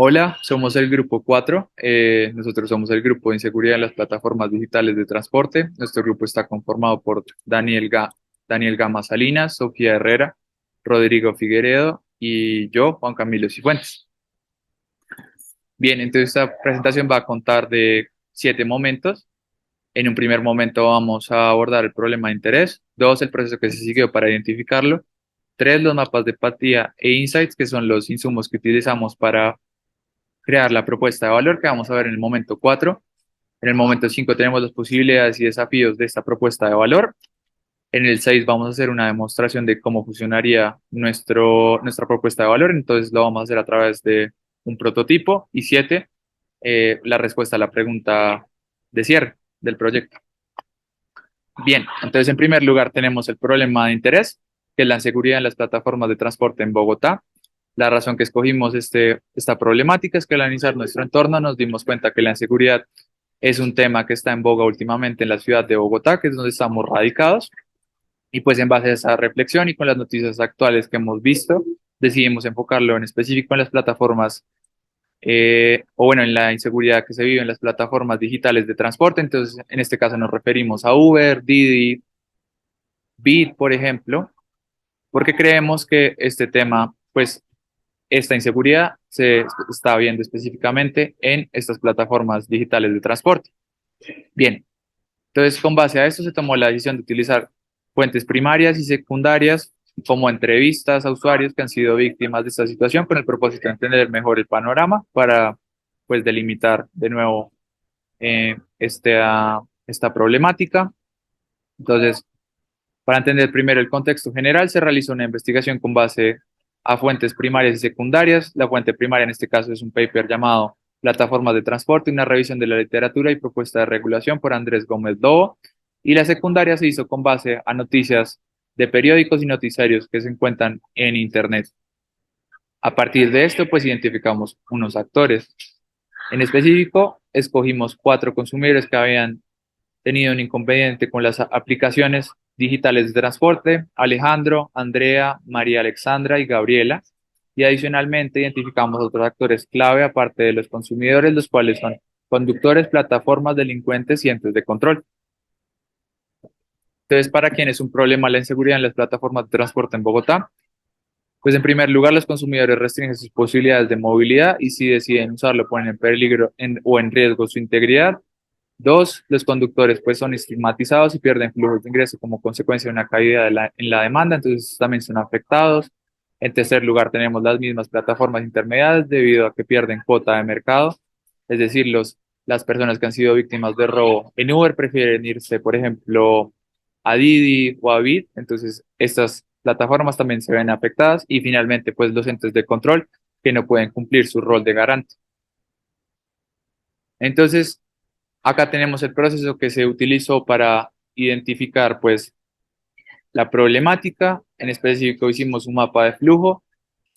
Hola, somos el grupo 4. Nosotros somos el grupo de inseguridad en las plataformas digitales de transporte. Nuestro grupo está conformado por Daniel Gama Salinas, Sofía Herrera, Rodrigo Figueredo y yo, Juan Camilo Cifuentes. Bien, entonces esta presentación va a contar de 7 momentos. En un primer momento vamos a abordar el problema de interés. 2, el proceso que se siguió para identificarlo. 3, los mapas de empatía e insights, que son los insumos que utilizamos para crear la propuesta de valor que vamos a ver en el momento 4. En el momento 5 tenemos las posibilidades y desafíos de esta propuesta de valor. En el 6 vamos a hacer una demostración de cómo funcionaría nuestra propuesta de valor. Entonces lo vamos a hacer a través de un prototipo. Y 7, la respuesta a la pregunta de cierre del proyecto. Bien, entonces en primer lugar tenemos el problema de interés, que es la inseguridad en las plataformas de transporte en Bogotá. La razón que escogimos esta problemática es que al analizar nuestro entorno nos dimos cuenta que la inseguridad es un tema que está en boga últimamente en la ciudad de Bogotá, que es donde estamos radicados. Y pues en base a esa reflexión y con las noticias actuales que hemos visto, decidimos enfocarlo en específico en las plataformas, o bueno, en la inseguridad que se vive en las plataformas digitales de transporte. Entonces, en este caso nos referimos a Uber, Didi, Bit, por ejemplo, porque creemos que este tema, pues esta inseguridad se está viendo específicamente en estas plataformas digitales de transporte. Bien, entonces con base a esto se tomó la decisión de utilizar fuentes primarias y secundarias como entrevistas a usuarios que han sido víctimas de esta situación con el propósito de entender mejor el panorama para pues delimitar de nuevo esta problemática. Entonces, para entender primero el contexto general, se realizó una investigación con base a fuentes primarias y secundarias. La fuente primaria en este caso es un paper llamado Plataformas de Transporte, una revisión de la literatura y propuesta de regulación por Andrés Gómez Lobo. Y la secundaria se hizo con base a noticias de periódicos y noticiarios que se encuentran en Internet. A partir de esto, pues identificamos unos actores. En específico, escogimos 4 consumidores que habían tenido un inconveniente con las aplicaciones digitales de transporte: Alejandro, Andrea, María Alexandra y Gabriela. Y adicionalmente identificamos otros actores clave aparte de los consumidores, los cuales son conductores, plataformas, delincuentes y entes de control. Entonces, ¿para quién es un problema la inseguridad en las plataformas de transporte en Bogotá? Pues en primer lugar, los consumidores restringen sus posibilidades de movilidad y si deciden usarlo ponen en peligro o en riesgo su integridad. 2, los conductores pues son estigmatizados y pierden flujos de ingreso como consecuencia de una caída en la demanda, entonces también son afectados. En tercer lugar, tenemos las mismas plataformas intermediarias debido a que pierden cuota de mercado, es decir, las personas que han sido víctimas de robo en Uber prefieren irse, por ejemplo, a Didi o a Bit, entonces estas plataformas también se ven afectadas. Y finalmente, pues los entes de control que no pueden cumplir su rol de garante. Entonces, acá tenemos el proceso que se utilizó para identificar pues la problemática. En específico hicimos un mapa de flujo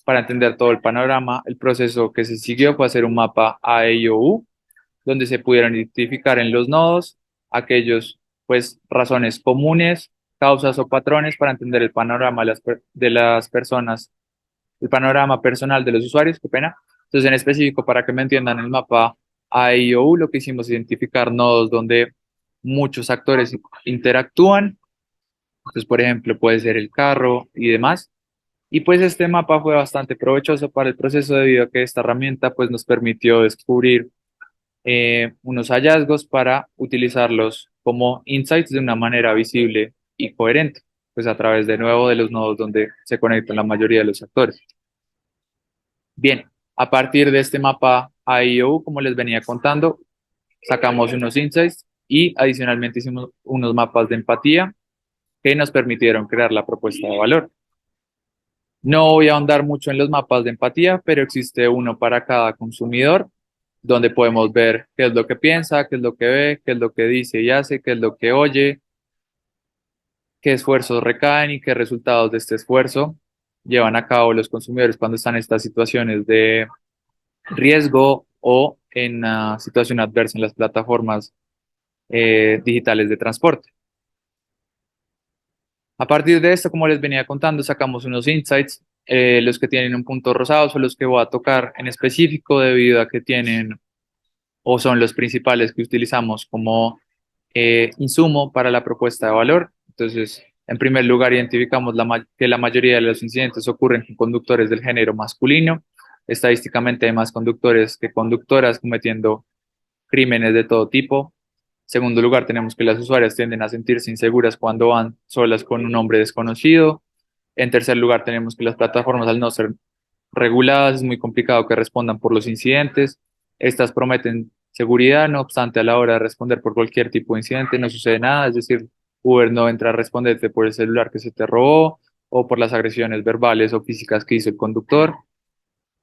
para entender todo el panorama. El proceso que se siguió fue hacer un mapa AEIOU, donde se pudieron identificar en los nodos aquellos pues razones comunes, causas o patrones para entender el panorama de las personas, el panorama personal de los usuarios, qué pena. Entonces, en específico, para que me entiendan, el mapa AIOU, lo que hicimos es identificar nodos donde muchos actores interactúan. Entonces, por ejemplo, puede ser el carro y demás. Y pues este mapa fue bastante provechoso para el proceso debido a que esta herramienta pues nos permitió descubrir unos hallazgos para utilizarlos como insights de una manera visible y coherente, pues a través de nuevo de los nodos donde se conectan la mayoría de los actores. Bien, a partir de este mapa AIO, como les venía contando, sacamos unos insights y adicionalmente hicimos unos mapas de empatía que nos permitieron crear la propuesta de valor. No voy a ahondar mucho en los mapas de empatía, pero existe uno para cada consumidor, donde podemos ver qué es lo que piensa, qué es lo que ve, qué es lo que dice y hace, qué es lo que oye, qué esfuerzos recaen y qué resultados de este esfuerzo llevan a cabo los consumidores cuando están en estas situaciones de riesgo o en una situación adversa en las plataformas digitales de transporte. A partir de esto, como les venía contando, sacamos unos insights Los que tienen un punto rosado son los que voy a tocar en específico debido a que tienen o son los principales que utilizamos como insumo para la propuesta de valor. Entonces, en primer lugar, identificamos que la mayoría de los incidentes ocurren con conductores del género masculino. Estadísticamente hay más conductores que conductoras cometiendo crímenes de todo tipo. En segundo lugar, tenemos que las usuarias tienden a sentirse inseguras cuando van solas con un hombre desconocido. En tercer lugar, tenemos que las plataformas, al no ser reguladas, es muy complicado que respondan por los incidentes. Estas prometen seguridad, no obstante, a la hora de responder por cualquier tipo de incidente no sucede nada, es decir, Uber no entra a responderte por el celular que se te robó o por las agresiones verbales o físicas que hizo el conductor.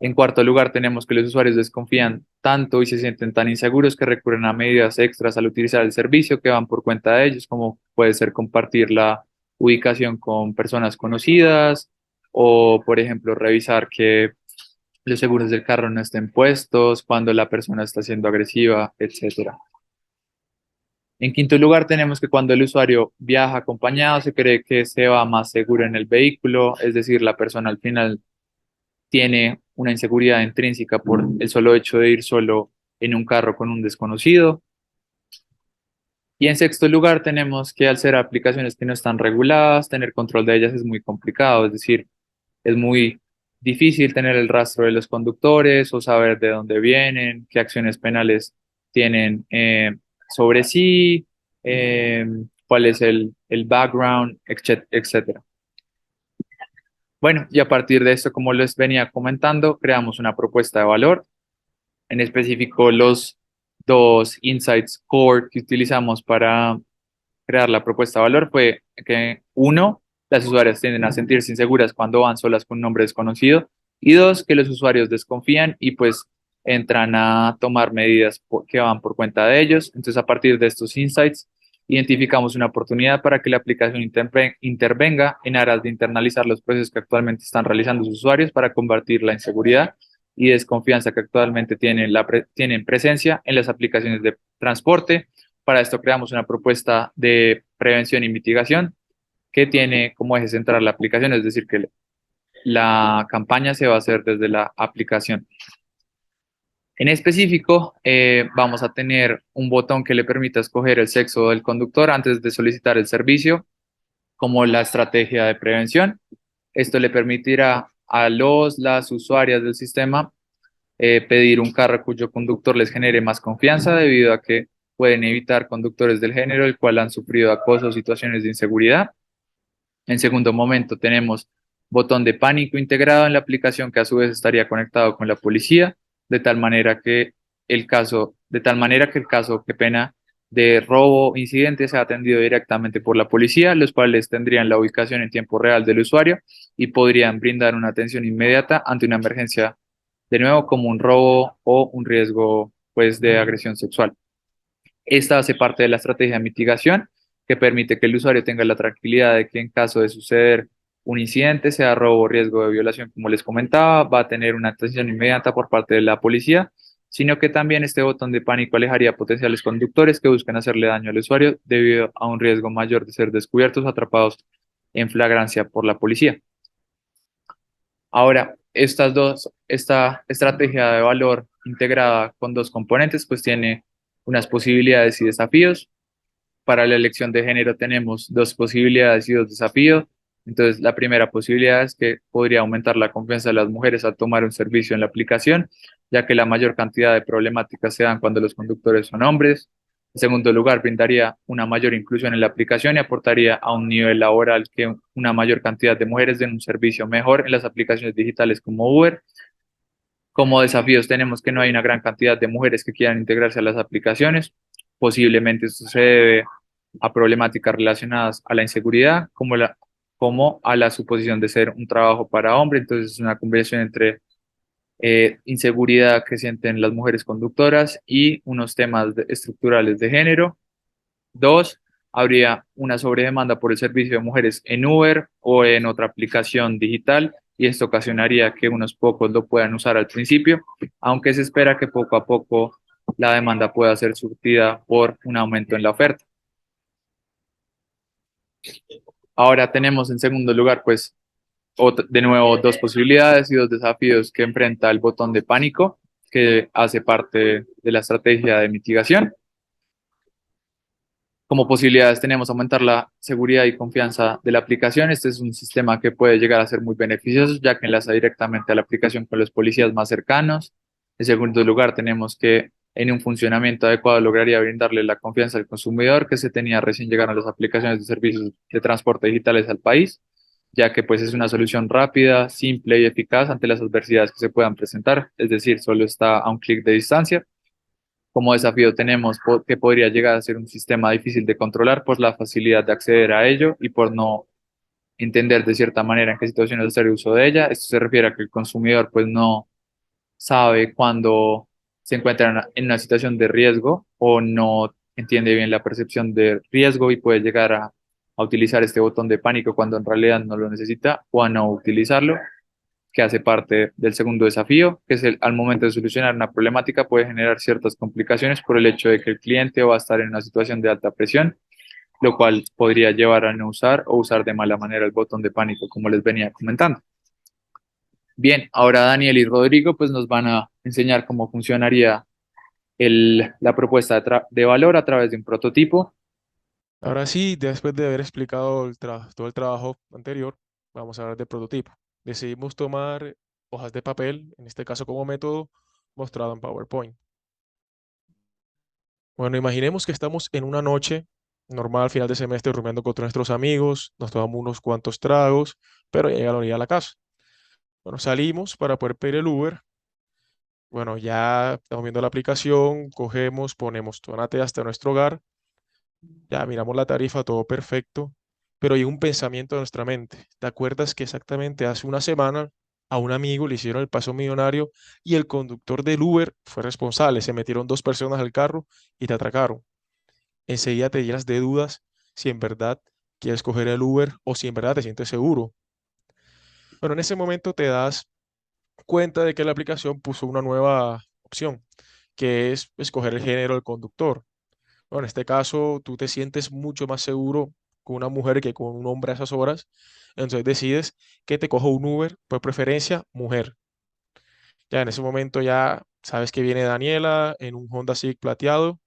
En cuarto lugar, tenemos que los usuarios desconfían tanto y se sienten tan inseguros que recurren a medidas extras al utilizar el servicio que van por cuenta de ellos, como puede ser compartir la ubicación con personas conocidas o, por ejemplo, revisar que los seguros del carro no estén puestos cuando la persona está siendo agresiva, etcétera. En quinto lugar, tenemos que cuando el usuario viaja acompañado, se cree que se va más seguro en el vehículo, es decir, la persona al final tiene una inseguridad intrínseca por el solo hecho de ir solo en un carro con un desconocido. Y en sexto lugar, tenemos que al ser aplicaciones que no están reguladas, tener control de ellas es muy complicado, es decir, es muy difícil tener el rastro de los conductores o saber de dónde vienen, qué acciones penales tienen sobre sí, cuál es el background, etcétera. Bueno, y a partir de esto, como les venía comentando, creamos una propuesta de valor. En específico, los dos insights core que utilizamos para crear la propuesta de valor fue que, uno, las usuarias tienden a sentirse inseguras cuando van solas con un nombre desconocido, y dos, que los usuarios desconfían y pues entran a tomar medidas que van por cuenta de ellos. Entonces, a partir de estos insights, identificamos una oportunidad para que la aplicación intervenga en aras de internalizar los procesos que actualmente están realizando sus usuarios para combatir la inseguridad y desconfianza que actualmente tienen presencia en las aplicaciones de transporte. Para esto creamos una propuesta de prevención y mitigación que tiene como eje central la aplicación, es decir, que la campaña se va a hacer desde la aplicación. En específico, vamos a tener un botón que le permita escoger el sexo del conductor antes de solicitar el servicio, como la estrategia de prevención. Esto le permitirá a las usuarias del sistema pedir un carro cuyo conductor les genere más confianza debido a que pueden evitar conductores del género el cual han sufrido acoso o situaciones de inseguridad. En segundo momento tenemos botón de pánico integrado en la aplicación que a su vez estaría conectado con la policía, de tal manera que el caso, qué pena, de robo o incidente sea atendido directamente por la policía, los cuales tendrían la ubicación en tiempo real del usuario y podrían brindar una atención inmediata ante una emergencia, de nuevo como un robo o un riesgo pues de agresión sexual. Esta hace parte de la estrategia de mitigación que permite que el usuario tenga la tranquilidad de que en caso de suceder un incidente, sea robo o riesgo de violación, como les comentaba, va a tener una atención inmediata por parte de la policía, sino que también este botón de pánico alejaría a potenciales conductores que buscan hacerle daño al usuario debido a un riesgo mayor de ser descubiertos o atrapados en flagrancia por la policía. Ahora, esta estrategia de valor integrada con dos componentes, pues tiene unas posibilidades y desafíos. Para la elección de género tenemos dos posibilidades y dos desafíos. Entonces, la primera posibilidad es que podría aumentar la confianza de las mujeres al tomar un servicio en la aplicación, ya que la mayor cantidad de problemáticas se dan cuando los conductores son hombres. En segundo lugar, brindaría una mayor inclusión en la aplicación y aportaría a un nivel laboral que una mayor cantidad de mujeres den un servicio mejor en las aplicaciones digitales como Uber. Como desafíos tenemos que no hay una gran cantidad de mujeres que quieran integrarse a las aplicaciones. Posiblemente esto se debe a problemáticas relacionadas a la inseguridad, como a la suposición de ser un trabajo para hombre. Entonces es una combinación entre inseguridad que sienten las mujeres conductoras y unos temas estructurales de género. Dos, habría una sobredemanda por el servicio de mujeres en Uber o en otra aplicación digital y esto ocasionaría que unos pocos lo puedan usar al principio, aunque se espera que poco a poco la demanda pueda ser surtida por un aumento en la oferta. Ahora tenemos en segundo lugar, pues, de nuevo, dos posibilidades y dos desafíos que enfrenta el botón de pánico, que hace parte de la estrategia de mitigación. Como posibilidades tenemos aumentar la seguridad y confianza de la aplicación. Este es un sistema que puede llegar a ser muy beneficioso, ya que enlaza directamente a la aplicación con los policías más cercanos. En segundo lugar, tenemos que en un funcionamiento adecuado lograría brindarle la confianza al consumidor que se tenía recién llegar a las aplicaciones de servicios de transporte digitales al país, ya que pues es una solución rápida, simple y eficaz ante las adversidades que se puedan presentar, es decir, solo está a un clic de distancia. Como desafío tenemos que podría llegar a ser un sistema difícil de controlar por la facilidad de acceder a ello y por no entender de cierta manera en qué situaciones hacer uso de ella. Esto se refiere a que el consumidor pues no sabe cuándo se encuentra en una situación de riesgo o no entiende bien la percepción de riesgo y puede llegar a utilizar este botón de pánico cuando en realidad no lo necesita o a no utilizarlo, que hace parte del segundo desafío, que es al momento de solucionar una problemática puede generar ciertas complicaciones por el hecho de que el cliente va a estar en una situación de alta presión, lo cual podría llevar a no usar o usar de mala manera el botón de pánico, como les venía comentando. Bien, ahora Daniel y Rodrigo pues nos van a enseñar cómo funcionaría la propuesta de valor a través de un prototipo. Ahora sí, después de haber explicado todo el trabajo anterior, vamos a hablar de prototipo. Decidimos tomar hojas de papel, en este caso como método, mostrado en PowerPoint. Bueno, imaginemos que estamos en una noche normal, final de semestre, rumiando con nuestros amigos, nos tomamos unos cuantos tragos, pero ya llega la orilla de la casa. Bueno, salimos para poder pedir el Uber. Bueno, ya estamos viendo la aplicación, cogemos, ponemos Tonate hasta nuestro hogar. Ya miramos la tarifa, todo perfecto, pero hay un pensamiento en nuestra mente. ¿Te acuerdas que exactamente hace una semana a un amigo le hicieron el paso millonario y el conductor del Uber fue responsable? Se metieron dos personas al carro y te atracaron. Enseguida te llenas de dudas si en verdad quieres coger el Uber o si en verdad te sientes seguro. Bueno, en ese momento te das cuenta de que la aplicación puso una nueva opción, que es escoger el género del conductor. Bueno, en este caso, tú te sientes mucho más seguro con una mujer que con un hombre a esas horas. Entonces decides que te cojo un Uber, por preferencia, mujer. Ya en ese momento ya sabes que viene Daniela en un Honda Civic plateado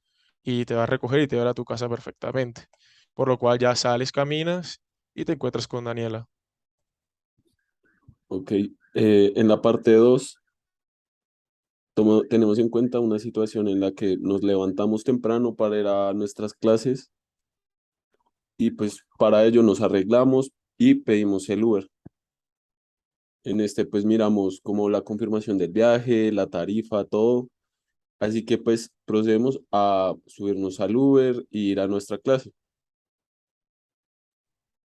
y te va a recoger y te va a ir a tu casa perfectamente. Por lo cual ya sales, caminas y te encuentras con Daniela. Ok, en la parte 2 tenemos en cuenta una situación en la que nos levantamos temprano para ir a nuestras clases y pues para ello nos arreglamos y pedimos el Uber. En este pues miramos como la confirmación del viaje, la tarifa, todo. Así que pues procedemos a subirnos al Uber e ir a nuestra clase.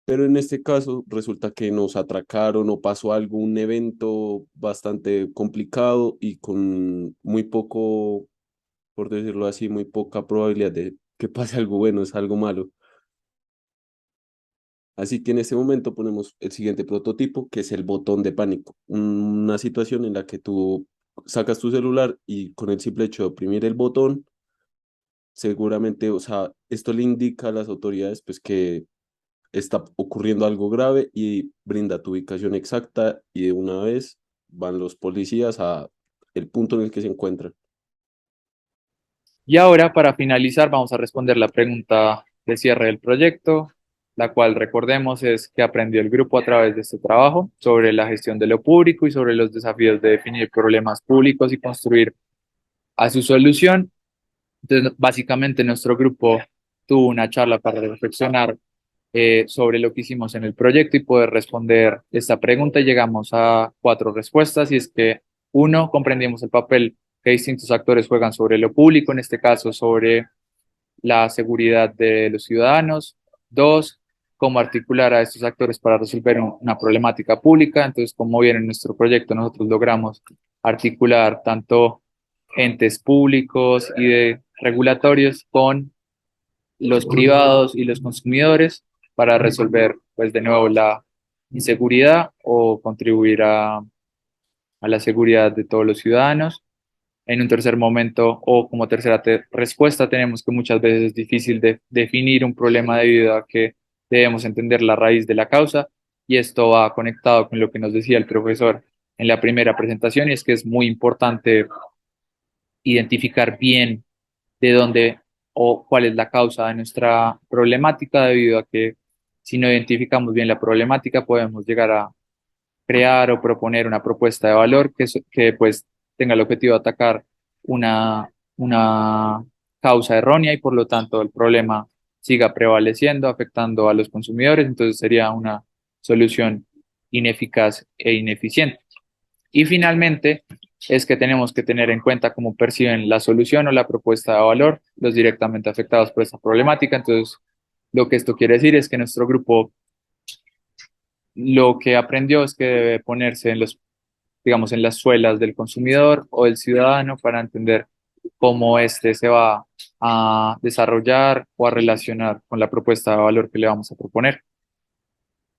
Pero en este caso resulta que nos atracaron o pasó algún evento bastante complicado y con muy poco, por decirlo así, muy poca probabilidad de que pase algo bueno, es algo malo. Así que en este momento ponemos el siguiente prototipo, que es el botón de pánico. Una situación en la que tú sacas tu celular y con el simple hecho de oprimir el botón, seguramente, o sea, esto le indica a las autoridades pues que está ocurriendo algo grave y brinda tu ubicación exacta y de una vez van los policías a el punto en el que se encuentran. Y ahora, para finalizar, vamos a responder la pregunta de cierre del proyecto, la cual recordemos es que aprendió el grupo a través de este trabajo sobre la gestión de lo público y sobre los desafíos de definir problemas públicos y construir a su solución. Entonces, básicamente nuestro grupo tuvo una charla para reflexionar sobre lo que hicimos en el proyecto y poder responder esta pregunta. Llegamos a cuatro respuestas y es que uno, comprendimos el papel que distintos actores juegan sobre lo público, en este caso sobre la seguridad de los ciudadanos. Dos, cómo articular a estos actores para resolver una problemática pública. Entonces, como bien en nuestro proyecto nosotros logramos articular tanto entes públicos y de regulatorios con los privados y los consumidores para resolver, pues de nuevo, la inseguridad o contribuir a la seguridad de todos los ciudadanos. En un tercer momento o como tercera respuesta tenemos que muchas veces es difícil de definir un problema debido a que debemos entender la raíz de la causa y esto va conectado con lo que nos decía el profesor en la primera presentación, y es que es muy importante identificar bien de dónde o cuál es la causa de nuestra problemática, debido a que si no identificamos bien la problemática, podemos llegar a crear o proponer una propuesta de valor que pues tenga el objetivo de atacar una causa errónea y por lo tanto el problema siga prevaleciendo, afectando a los consumidores. Entonces sería una solución ineficaz e ineficiente. Y finalmente es que tenemos que tener en cuenta cómo perciben la solución o la propuesta de valor los directamente afectados por esta problemática. Entonces, lo que esto quiere decir es que nuestro grupo lo que aprendió es que debe ponerse en los, digamos, en las suelas del consumidor o del ciudadano para entender cómo éste se va a desarrollar o a relacionar con la propuesta de valor que le vamos a proponer.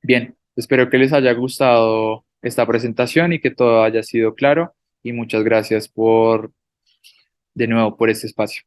Bien, espero que les haya gustado esta presentación y que todo haya sido claro, y muchas gracias de nuevo por este espacio.